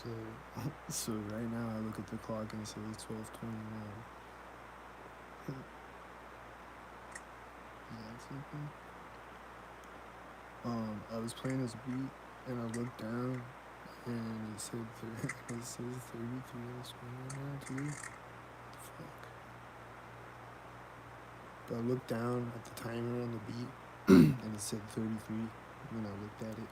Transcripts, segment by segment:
So, so right now I look at the clock and it says 12:21. Is that something? I was playing this beat and I looked down and it said it says 33 minutes right now too. Fuck. But I looked down at the timer on the beat and it said 33 when I looked at it.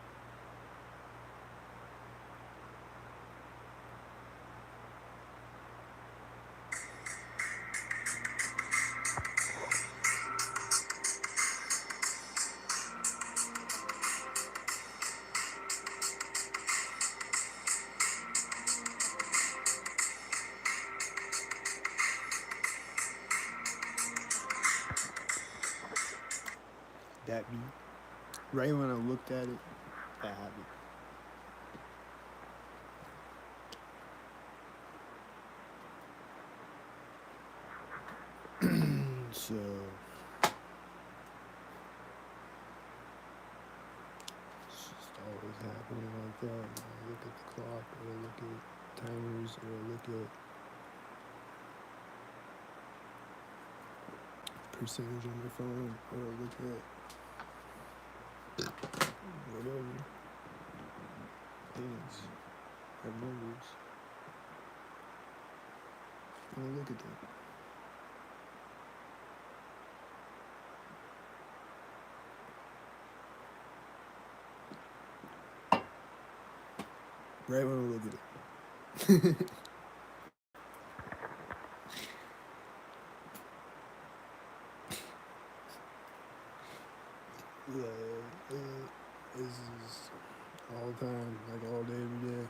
That beat. Right when I looked at it, that happened. So it's just always happening like that. I look at the clock or I look at timers or I look at percentage on my phone or I look at whatever things have numbers. And I look at them. Right when I look at it. Yeah, this is all the time, like all day, every day.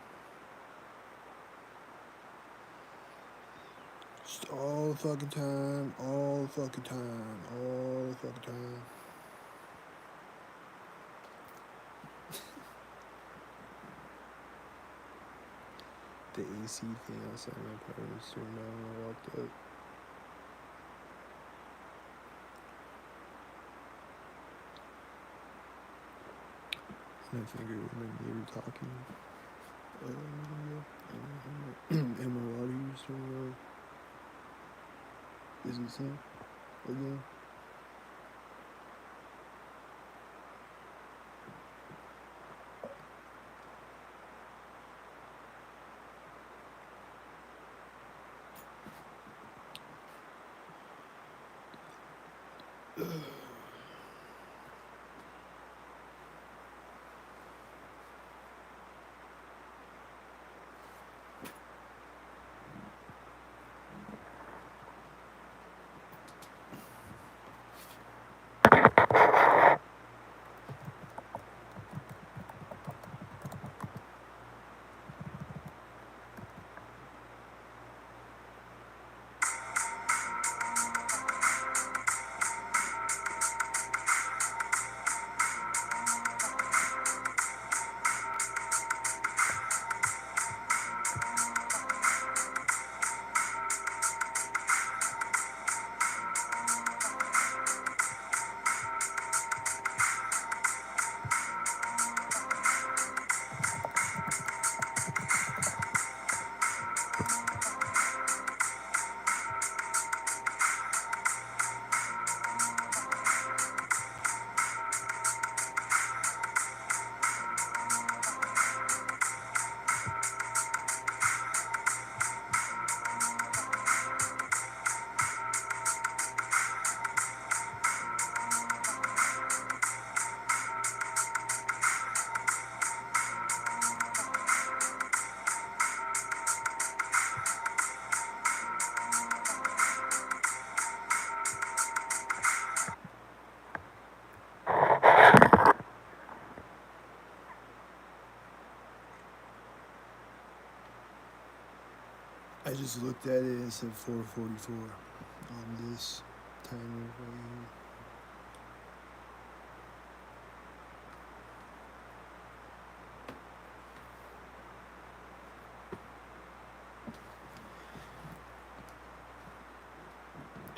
Just all the fucking time, all the fucking time, all the fucking time. The AC thing outside my apartment turned on when I walked up. And I figured when they were talking, and my water heater's turned on. Is it same again? I just looked at it and it said 4:44 on this timer right here.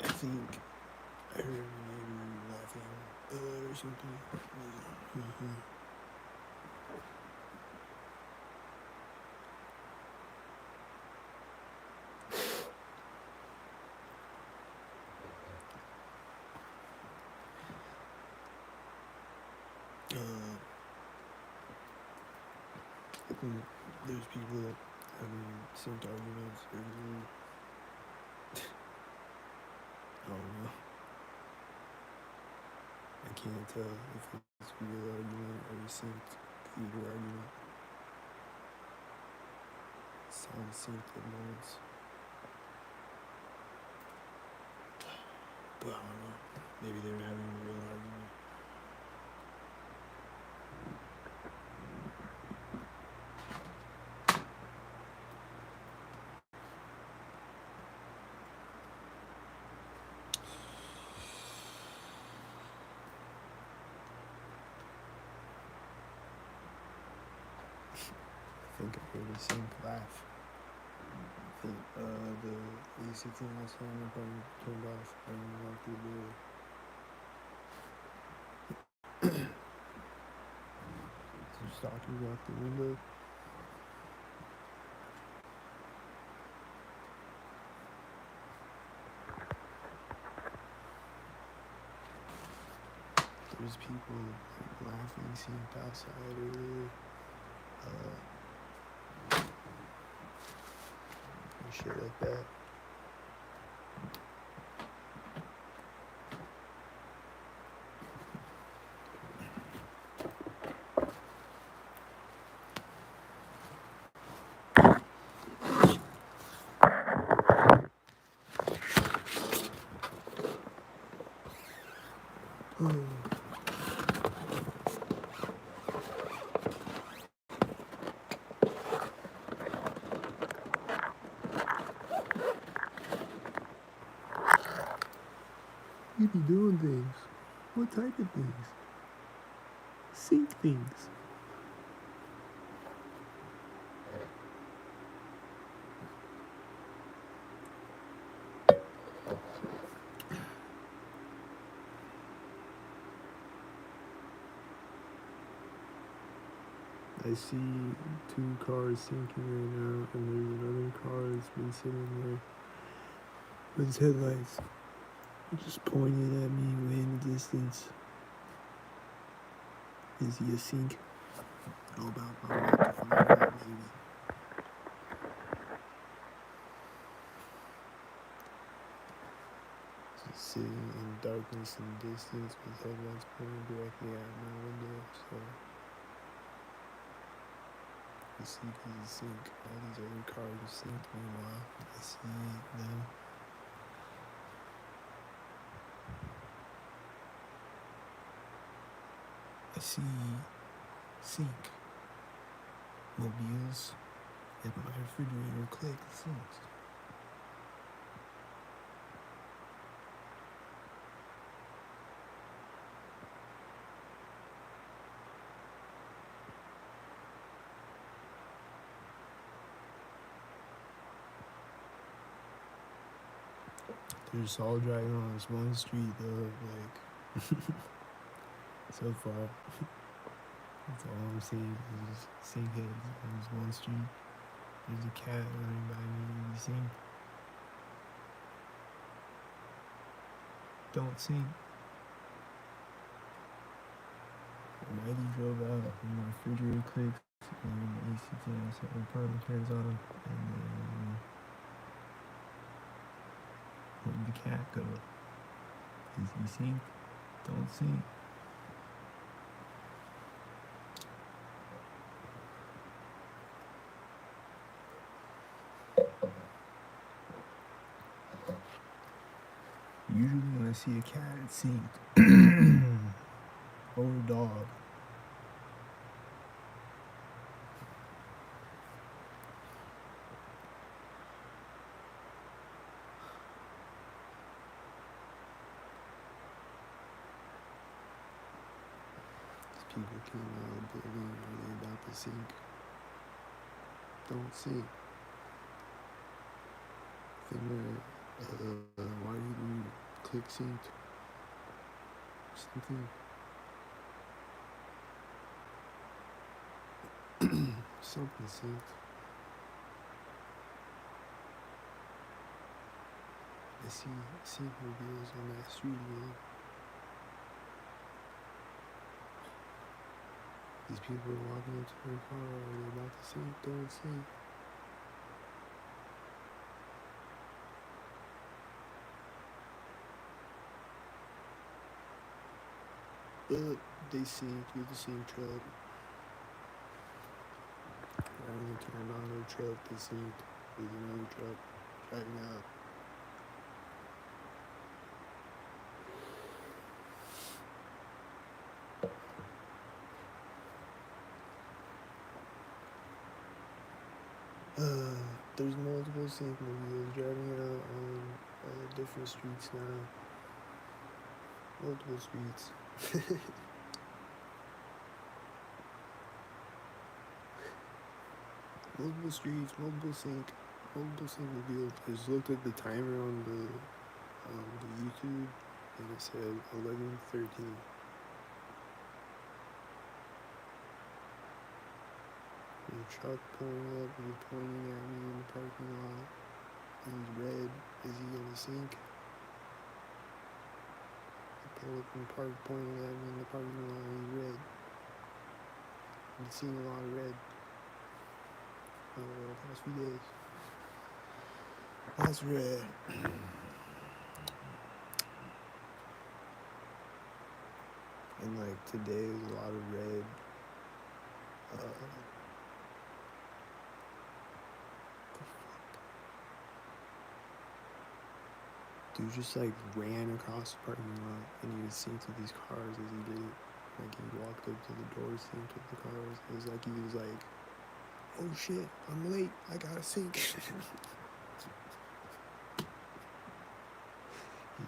I think I heard my neighbor laughing or something. Mm, there's people having synced arguments earlier. I don't know. I can't tell if it's real argument or a synced theater argument. It sounds synced at moments. But I don't know. Maybe they were having a real argument. I think I heard a sync laugh. I think the A16 last time I probably turned off and walked through the door. Some stalkers out the window. There's people like, laughing, synced outside earlier. And shit like that. You be doing things. What type of things? Sync things. I see 2 cars sinking right now, and there's another car that's been sitting there with its headlights just pointing at me way in the distance. Is he a sync? How about I'm about to find out maybe. Just sitting in darkness in the distance with headlights pointing directly at my window, so I see he's a sync. All these other cars are synced meanwhile. I see them. I see sync mobiles and my refrigerator click syncs. They're just all driving on this one street though, like so far. That's all I'm seeing is just sync heads on this one street. There's a cat running by me, you sync. Don't sync. Mighty drove out and my refrigerator clicks and the AC apartment turns on and then where did the cat go? Is he sync? Don't sync. Usually when I see a cat, it's synced. Or a dog. People came out of the building, are they about to sync? Don't sync. Why did you click sync? Something. Something synced. I see sync mobiles on that street again. These people are walking into their car. Are they about to sink? Don't sink. They sink. You're the sink truck. Right when they turned on their truck, they sink. There's another truck driving out. There's multiple Syncmobiles driving out on different streets now. Multiple streets. Multiple streets, multiple Syncmobiles. I just looked at the timer on the YouTube, and it said 11:13. The truck pulling up, he's pointing at me in the parking lot. He's red. Is he gonna sink? I pull up in the park, pointing at me in the parking lot. He's red. I've seen a lot of red over the past few days. That's red. And like today is a lot of red. Dude just like ran across the parking lot and he was synced with these cars as he did it. Like he walked up to the door, synced with the cars. It was like he was like, oh shit, I'm late, I gotta sync. He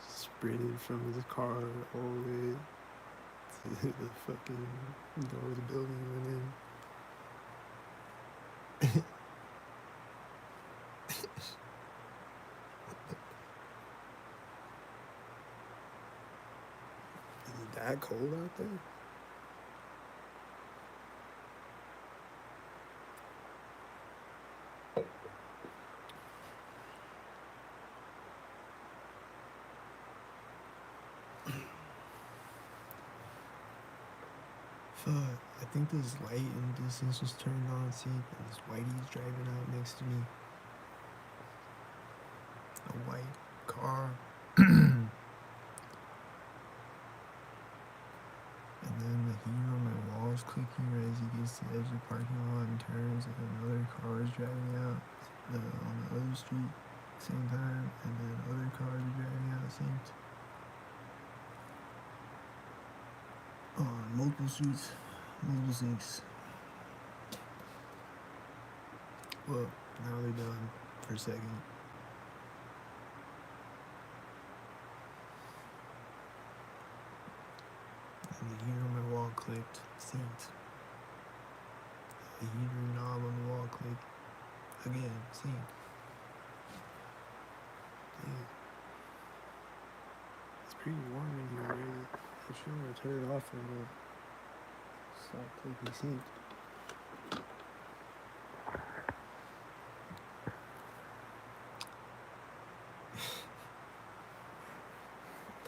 sprinted from his car all the way to the fucking door of the building he went in. Is it that cold out there? Fuck, I think this light in the distance was turned on, see, and this whitey's driving out next to me. A white car. And then the heater on my wall is clicking right as he gets to the edge of the parking lot and turns, and another car is driving out on the other street at the same time, and then other cars are driving out synced. On multiple streets, multiple syncs. Well, now they're done for a second. And the heater on my wall clicked, synced. The heater knob on the wall clicked, again, synced. Damn. It's pretty warm in here already. I'm sure I'm gonna turn it off and stop clicking synced.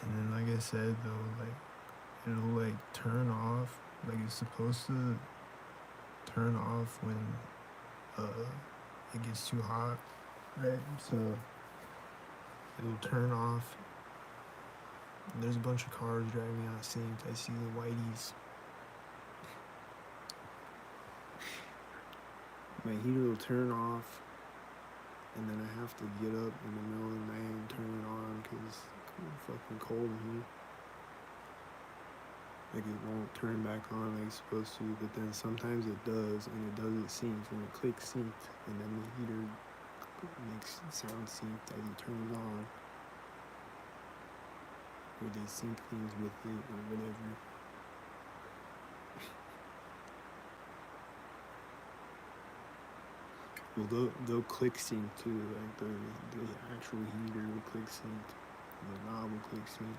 And then like I said though, like it'll like turn off, like it's supposed to turn off when it gets too hot, right? So it'll turn off. There's a bunch of cars driving out synced. I see the whiteys. My heater will turn off, and then I have to get up in the middle of the night and turn it on because it's fucking cold in here. Like it won't turn back on like it's supposed to, but then sometimes it does, and it doesn't sync, and it clicks synced, and then the heater makes it sound synced as it turns on. Or they sync things with it or whatever. Well, they'll click sync too, like the actual heater will click sync, and the knob will click sync.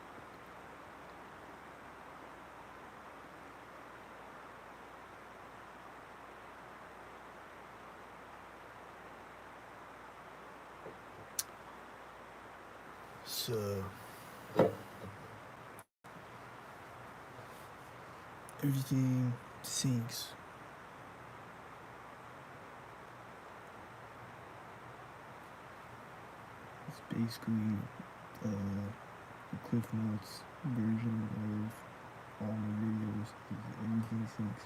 So everything sinks. It's basically the Cliff Notes version of all my videos. Everything sinks.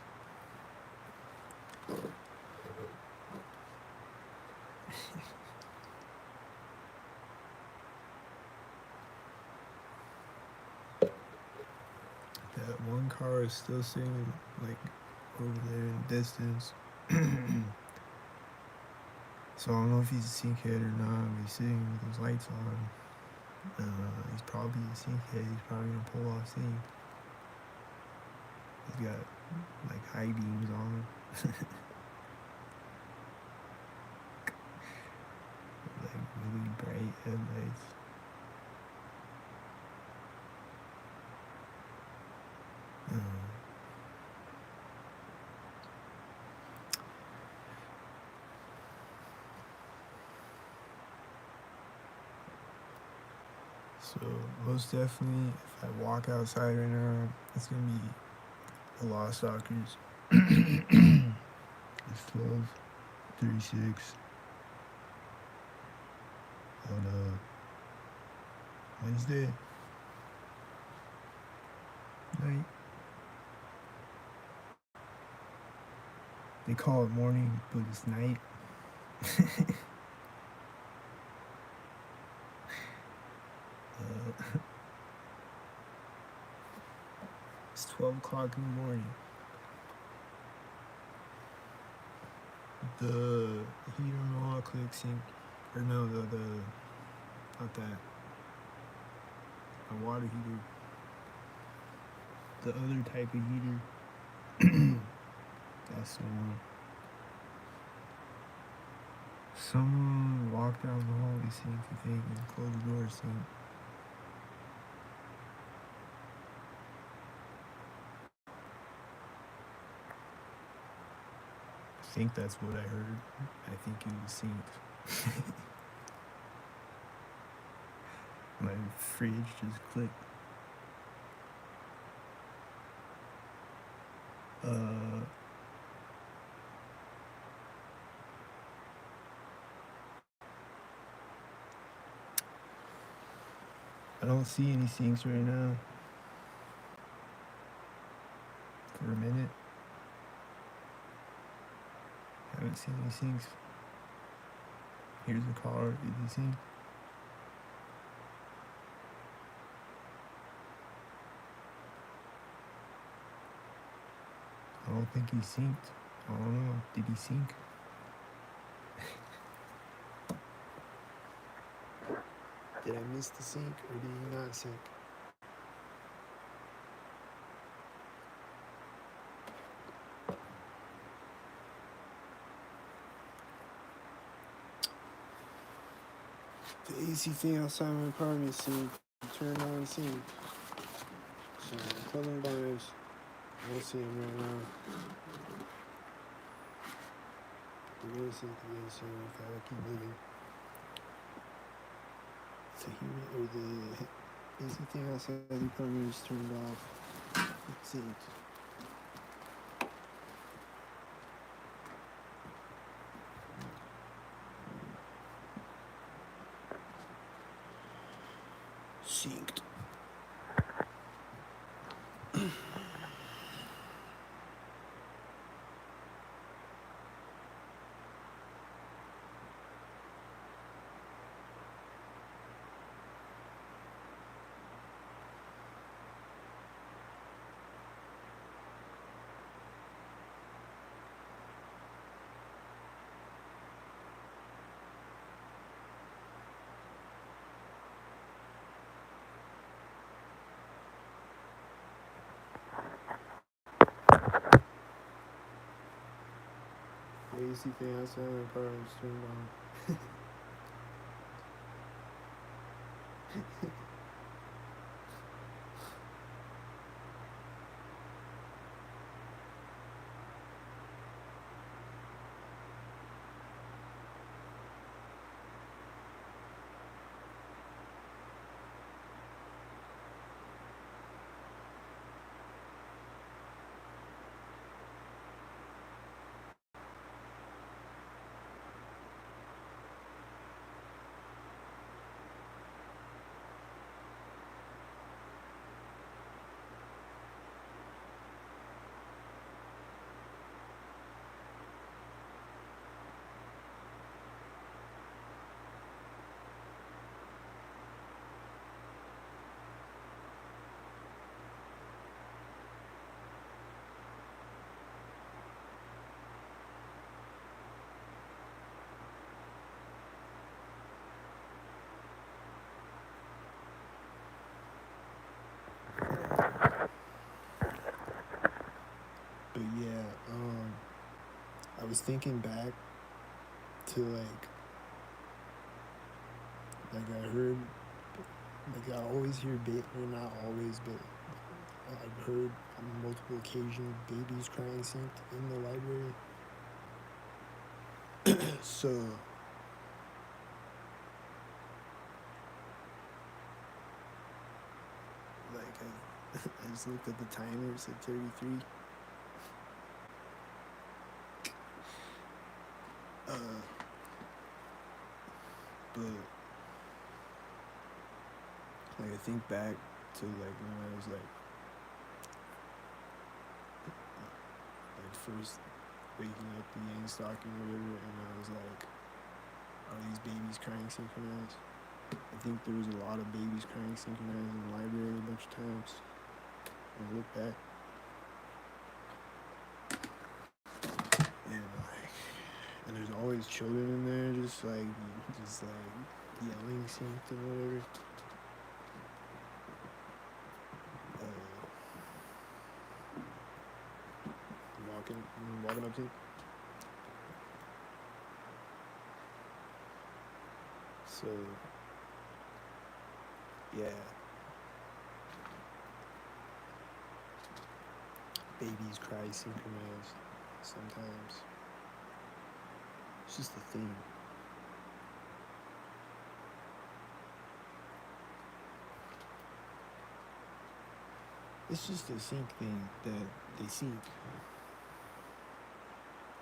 That one car is still sitting like over there in the distance. So I don't know if he's a sink head or not, but he's sitting with his lights on. He's probably a sink head. He's probably gonna pull off sink. He's got like high beams on. Like really bright headlights. So most definitely, if I walk outside right now, it's gonna be a lot of stalkers. It's 12:36 on Wednesday night. They call it morning, but it's night. It's 12 o'clock in the morning. The heater on all click sink, or no, the not that. A water heater. The other type of heater. That's the one. Someone walked down the hallway sink, I think, and closed the door sink. I think that's what I heard. I think it was sink. My fridge just clicked. I don't see any sinks right now. For a minute. Haven't seen any sinks. Here's a car. Is he sink? I don't think he sinked. I don't know. Did he sink? Did I miss the sink or did he not sink? The AC thing outside my apartment sink. Turn on sink. So tell them guys. I don't see him right now. The real sink is so I gotta keep moving. The heat or the AC thing outside the apartment is turned off. It sinks. Synced. The AC thing outside my apartment is turned on. was thinking back to like I heard, like I always hear or not always, but I've heard on multiple occasions babies crying synced in the library. So like I just looked at the timer, it said 33. But like I think back to like when I was like first waking up the yang stalking or whatever, and I was like, are these babies crying synchronized? I think there was a lot of babies crying synchronized in the library a bunch of times. And I look back, and there's always children in there, just like yelling something or whatever. Walking up to. So yeah, babies cry synchronized sometimes. It's just a thing. It's just a sync thing that they sync.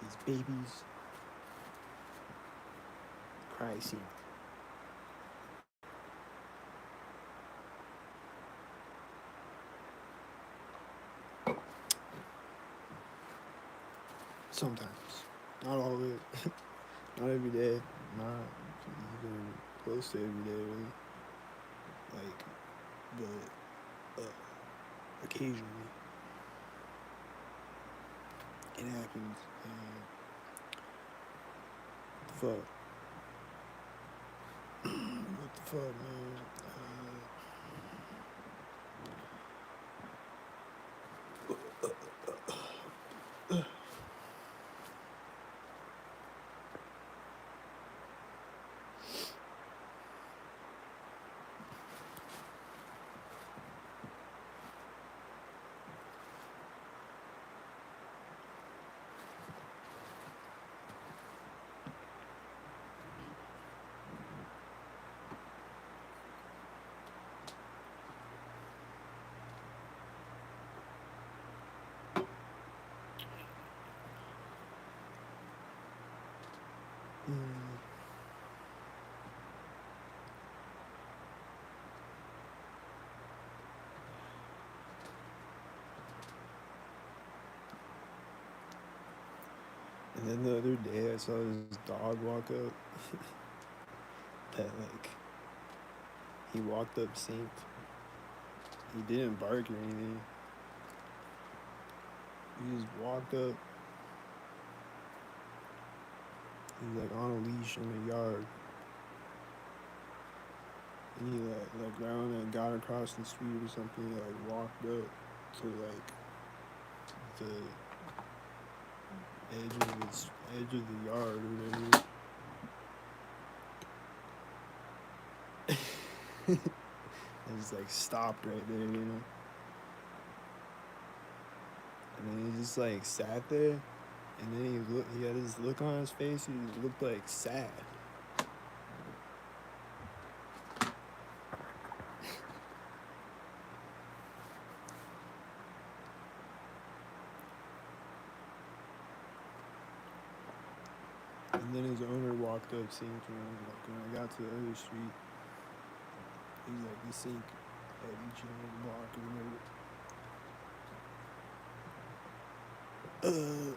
These babies cry sync. Sometimes. Not all of it. Not every day. Not even close to every day, really. But occasionally it happens. What the fuck, man? And then the other day I saw this dog walk up that he walked up synced. He didn't bark or anything. He just walked up. He was on a leash in the yard. And he right when I got across the street or something, he walked up to the edge of the yard or whatever. And just stopped right there, you know. And then he just sat there, and then he had this look on his face. He looked sad. And then his owner walked up, seeing to him, when I got to the other street, he was the sink at each end of the block or whatever.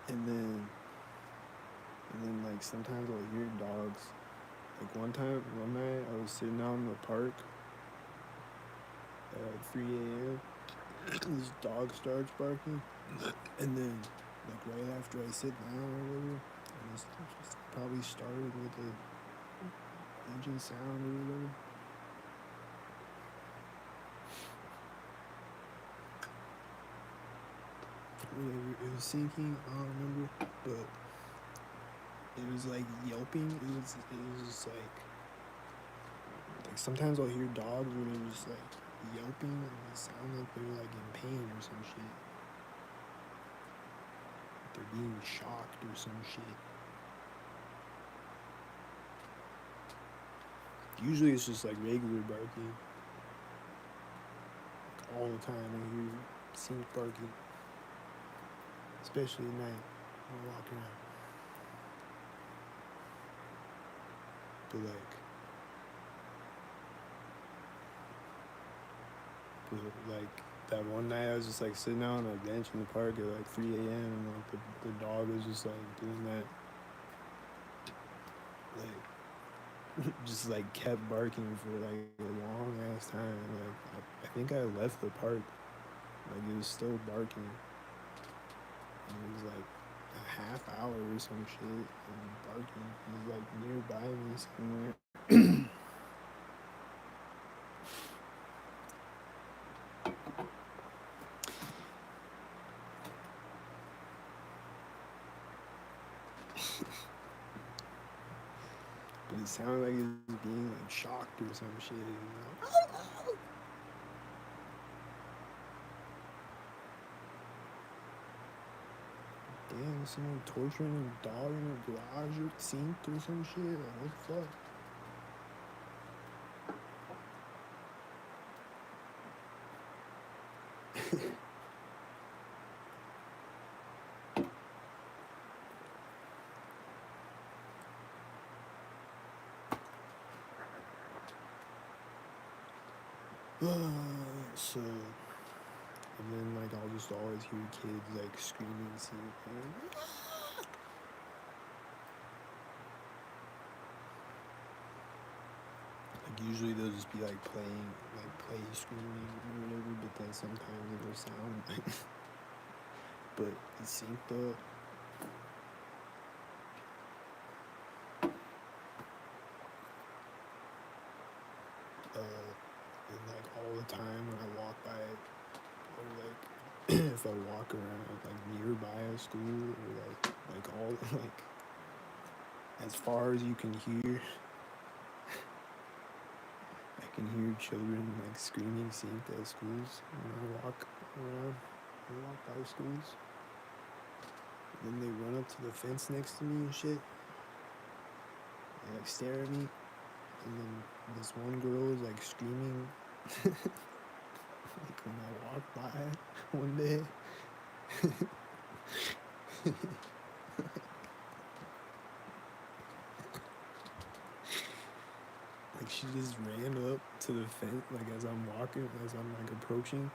And then sometimes I'll hear dogs. One night, I was sitting out in the park at 3 a.m. This dog starts barking, and then right after I sit down or whatever, and it's just probably started with the engine sound or whatever. whenever it was sinking. I don't remember, but it was like yelping. It was just like sometimes I'll hear dogs where they're just like yelping and they sound like they're like in pain or some shit. They're being shocked or some shit. Usually it's just like regular barking. Like all the time I hear sync barking. Especially at night when I walk around. But like that one night I was just like sitting out on a bench in the park at like 3 a.m. and like the dog was just like doing that. Like just like kept barking for like a long ass time. Like I think I left the park. Like it was still barking. And it was like a half hour or some shit and barking. It was like nearby me somewhere. But it sounded like it was being like shocked or some shit. Damn, someone torturing a dog in a garage or sink or some shit. Like, what the fuck? So, and then like I'll just always hear kids like screaming, singing. Like usually they'll just be like playing, like play screaming or whatever. But then sometimes it'll sound like, but it's synced up. And like all the time when I walk by it, or like if I walk around like nearby a school or like all like as far as you can hear, I can hear children like screaming synced at schools when I walk around. I walk by schools. And then they run up to the fence next to me and shit. They like stare at me. And then this one girl is like screaming like when I walked by one day. Like she just ran up to the fence, like as I'm walking, as I'm like approaching,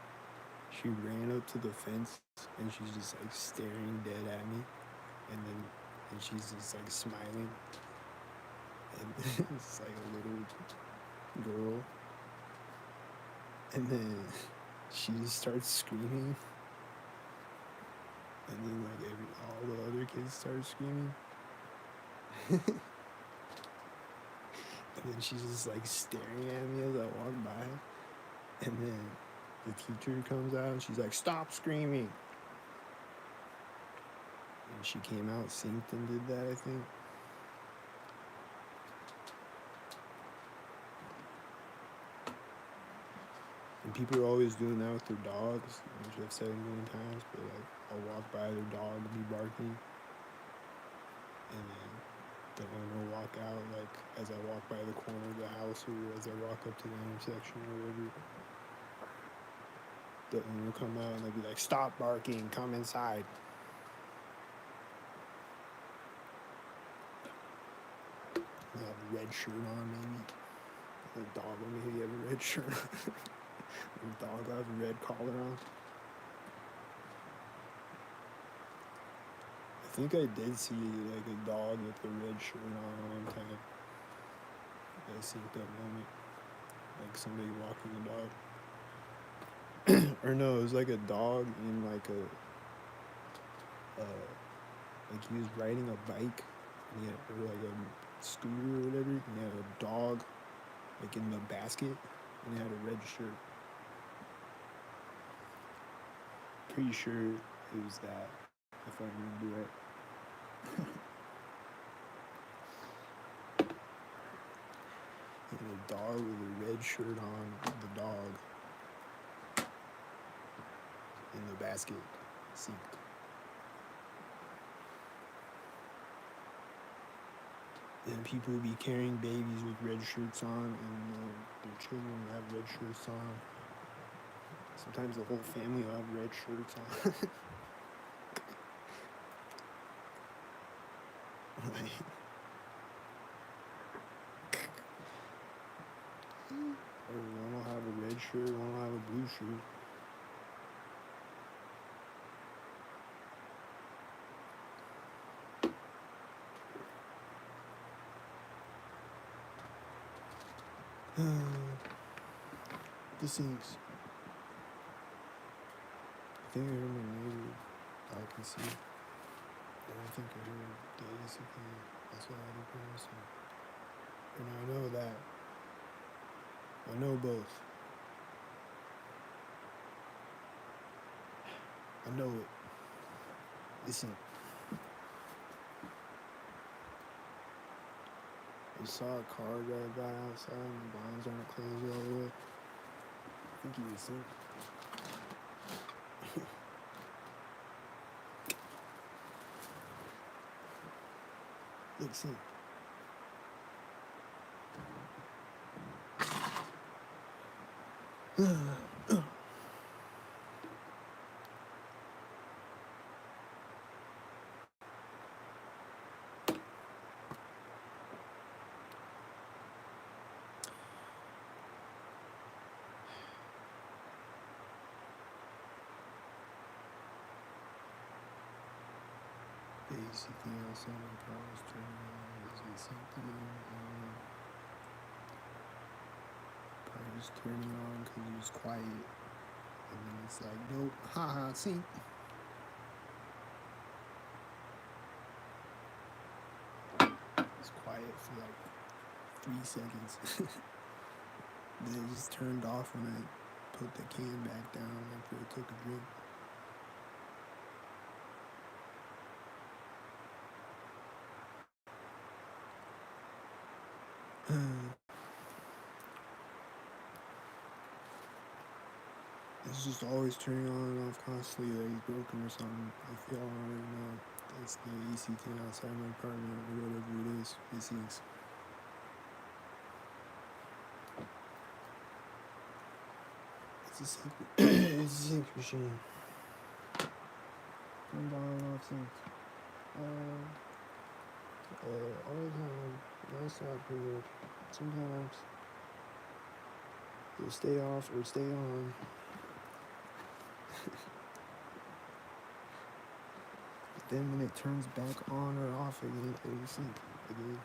she ran up to the fence and she's just like staring dead at me, and she's just like smiling, and it's like a little girl, and then she just starts screaming, and then like all the other kids start screaming. And then she's just like staring at me as I walk by. And then the teacher comes out and she's like, "Stop screaming." And she came out, synced, and did that, I think. And people are always doing that with their dogs, which I've said a million times, but like I'll walk by their dog and be barking. And then the owner will walk out, like as I walk by the corner of the house or as I walk up to the intersection or whatever. The owner will come out and they'll be like, "Stop barking, come inside." They have a red shirt on, maybe. The dog will maybe have a red shirt on. The dog will have a red collar on. I think I did see like a dog with a red shirt on one time. I synced that moment. Like somebody walking the dog. Or no, it was like a dog in like like he was riding a bike, and he had, or like a scooter or whatever, and he had a dog like in the basket, and he had a red shirt. Pretty sure it was that, if I remember it. And a dog with a red shirt on, the dog, in the basket seat. And people will be carrying babies with red shirts on, and their children will have red shirts on. Sometimes the whole family will have red shirts on. Like, or one will have a red shirt, one will have a blue shirt. The sinks. I think I heard my neighbor talking to you. I don't think I heard the AC thing. That's what I had to promise you. And I know that. I know both. I know it. Listen. I saw a car drive by outside and the blinds aren't closed all the way. I think he was asleep. Look, see. Basically, outside my car was turning on. Is it something? Car was turning on because it was quiet. And then it's like, nope, haha, see. It's quiet for like 3 seconds. Then it just turned off when I put the can back down after I took a drink. It's just always turning on and off constantly, like it's broken or something. If y'all already know, it's the AC thing outside my apartment or whatever it is. It's a sink. It's a sink machine. Turns on and off sinks. All the time. Non-stop pretty much. Sometimes it'll stay off or stay on. But then when it turns back on or off again, it'll sink again.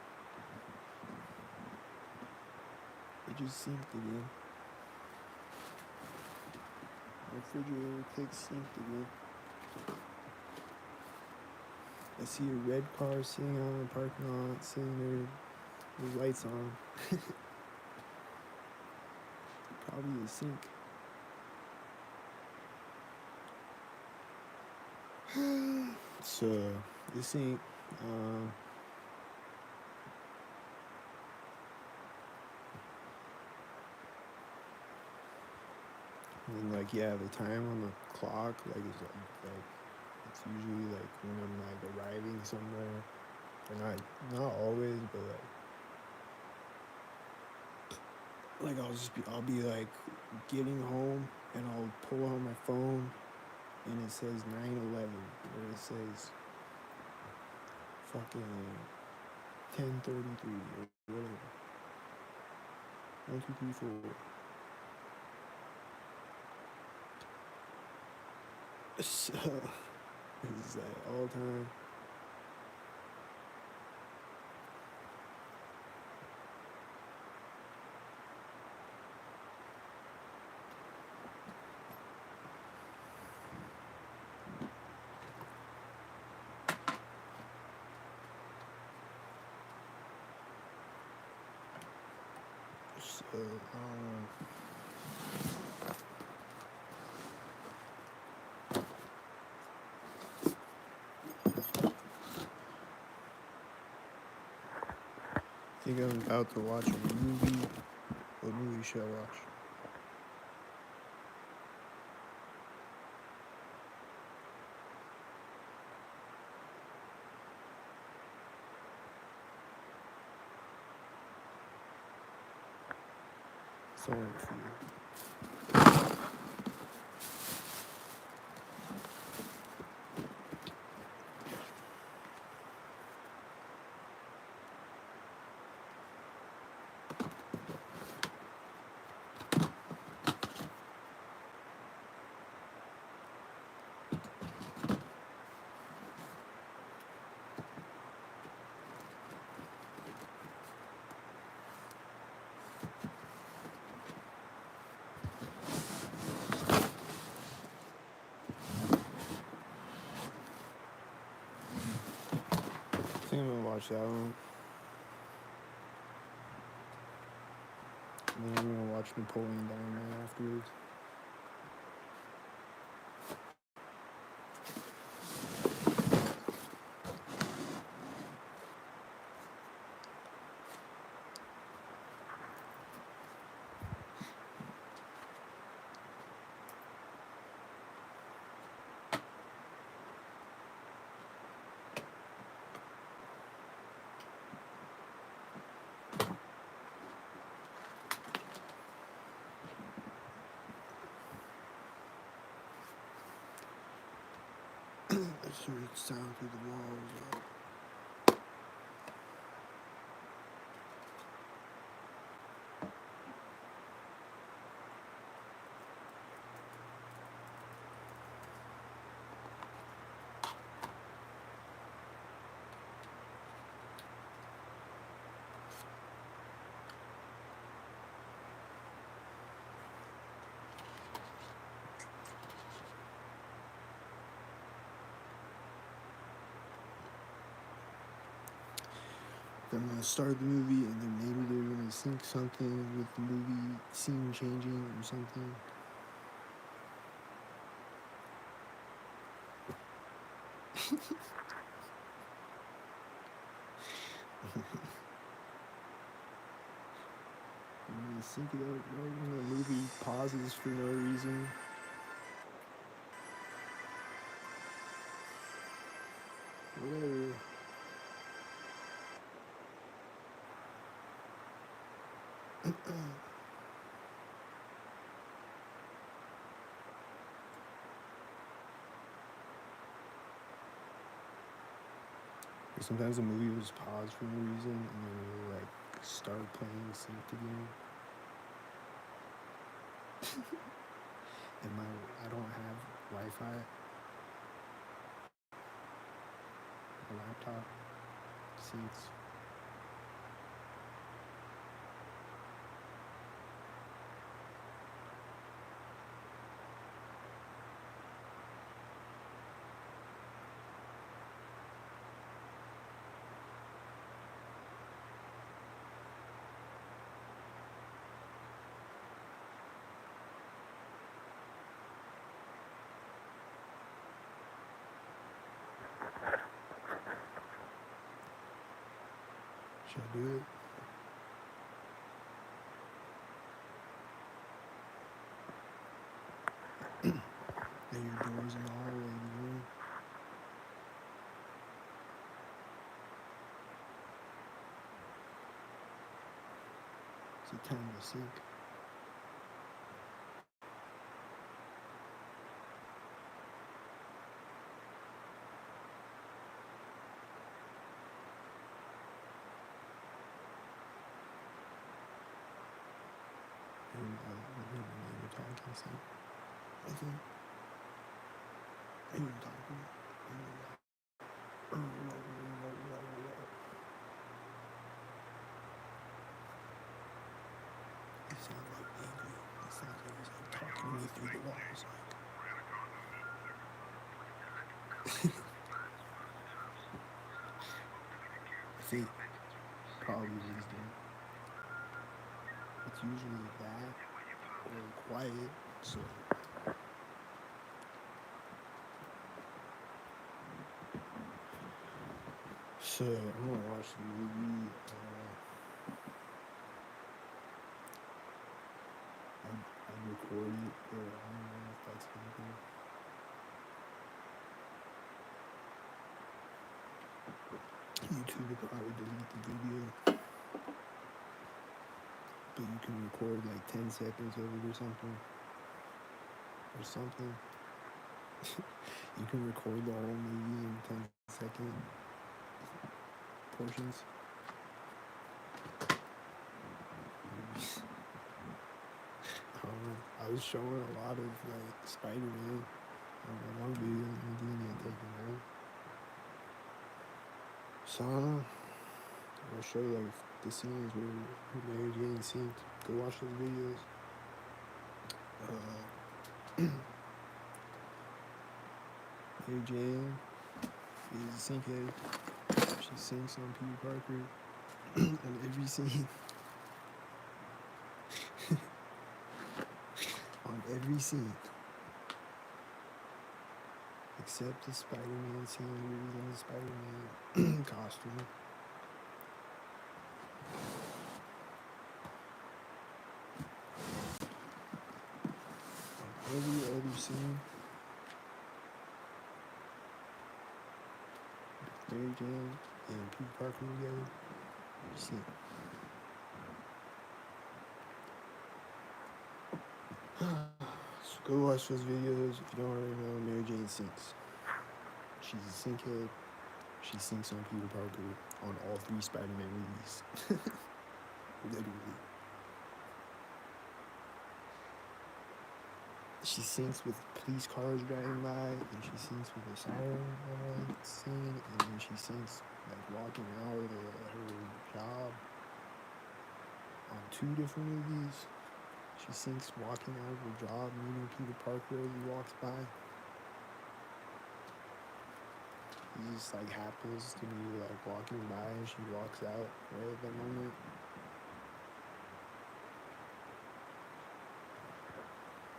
It just synced again. My refrigerator clicks synced again. I see a red car sitting on the parking lot, sitting there with lights on. Probably a sink. So, the sink, and like, yeah, the time on the clock, like it's usually like when I'm like arriving somewhere, or not always, but like I'll be like getting home and I'll pull out my phone and it says 9:11, or it says fucking 10:33 or whatever. 1, 2, 3, 4. So it's like all time. So think I'm about to watch a movie. What movie should I watch? Silent Fear. I think I'm gonna watch that one. And then I'm gonna watch Napoleon Dynamite afterwards. Let's hear it sound through the walls. They're gonna start the movie and then maybe they're gonna sync something with the movie scene changing or something. They're gonna sync it up, right? And the movie pauses for no reason. Whatever. Sometimes the movie will just pause for no reason and then it'll like start playing synced again. And I don't have Wi-Fi. My laptop syncs. Should I do it? Are your doors in the hallway in the room? Is it time to sync? You're talking, so I think you're talking. It sounds like angry. It sounds like he's like talking to me through the walls. Like I think probably wisdom. It's usually that or quiet. So I'm gonna watch the movie. record it, but I don't know if that's gonna be. YouTube will probably delete the video, but you can record like 10 seconds of it or something. You can record the whole movie in 10-second portions. I was showing a lot of like Spider-Man on my one video and it didn't get taken down. So I'll show like the scenes where Mary Jane synced. Go watch those videos. Mary Jane is a synkhead. She syncs on Peter Parker on every scene. On every scene. Except the Spider-Man scene where he's in the Spider-Man costume. On every other scene, Mary Jane and Peter Parker together, see. So go watch those videos. If you don't already know, Mary Jane syncs. She's a synkhead. She syncs on Peter Parker on all 3 Spider-Man movies. Literally. She syncs with police cars driving by, and she syncs with a siren scene, and then she syncs like walking out of her job on 2 different movies. She syncs walking out of her job, meeting Peter Parker as he walks by. He just like happens to be like walking by and she walks out right at that moment.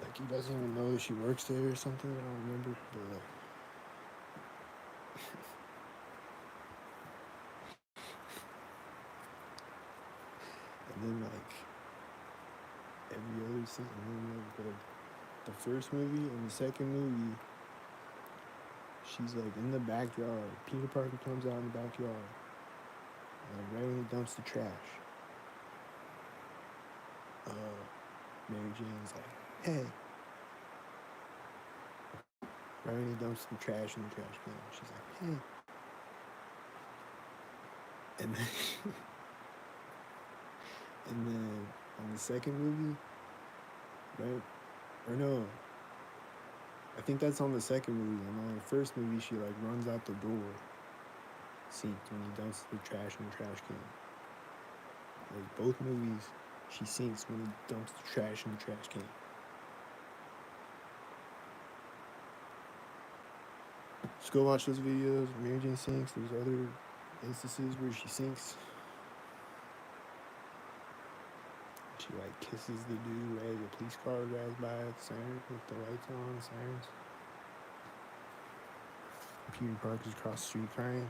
Like he doesn't even know that she works there or something, I don't remember, but and then like every other scene, and then like the first movie and the second movie, she's like in the backyard. Peter Parker comes out in the backyard, like right when he dumps the trash. Mary Jane's like, hey. Right when he dumps the trash in the trash can, she's like, hey. And then on the second movie, right? Or no, I think that's on the second movie. And on the first movie, she like runs out the door, synced when he dumps the trash in the trash can. Like both movies, she syncs when he dumps the trash in the trash can. Just go watch those videos. Mary Jane syncs. There's other instances where she syncs. She like kisses the dude right as the police car drives by at the siren with the lights on, sirens. Peter Parker's across the street crying.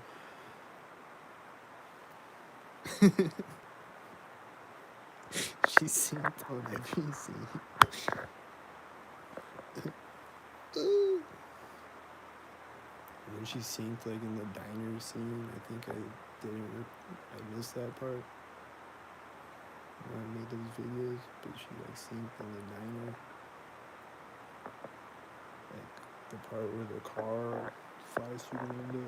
She synced on every scene. And then she synced like in the diner scene. I think I missed that part when I made those videos, but she like synced in the diner. Like the part where the car flies through the window.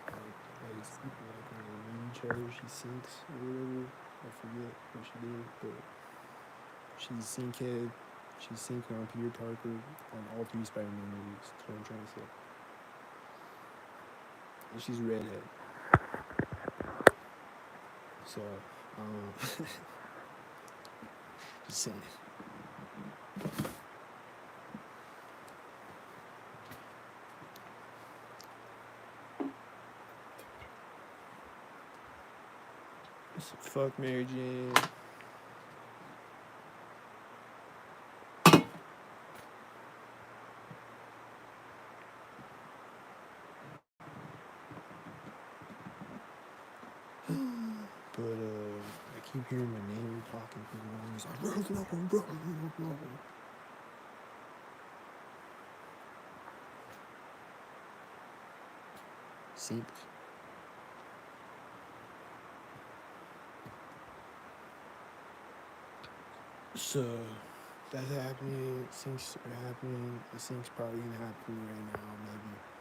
Like when they meet each other, she syncs or whatever. I forget what she did, but she's a synkhead. She's syncing on Peter Parker on all 3 Spider-Man movies. That's what I'm trying to say. And she's a redhead. So, just saying. So fuck Mary Jane. But I keep hearing my name talking to me. He's like, Seep. So that's happening. Sync's happening. The sync's probably gonna happen right now, maybe.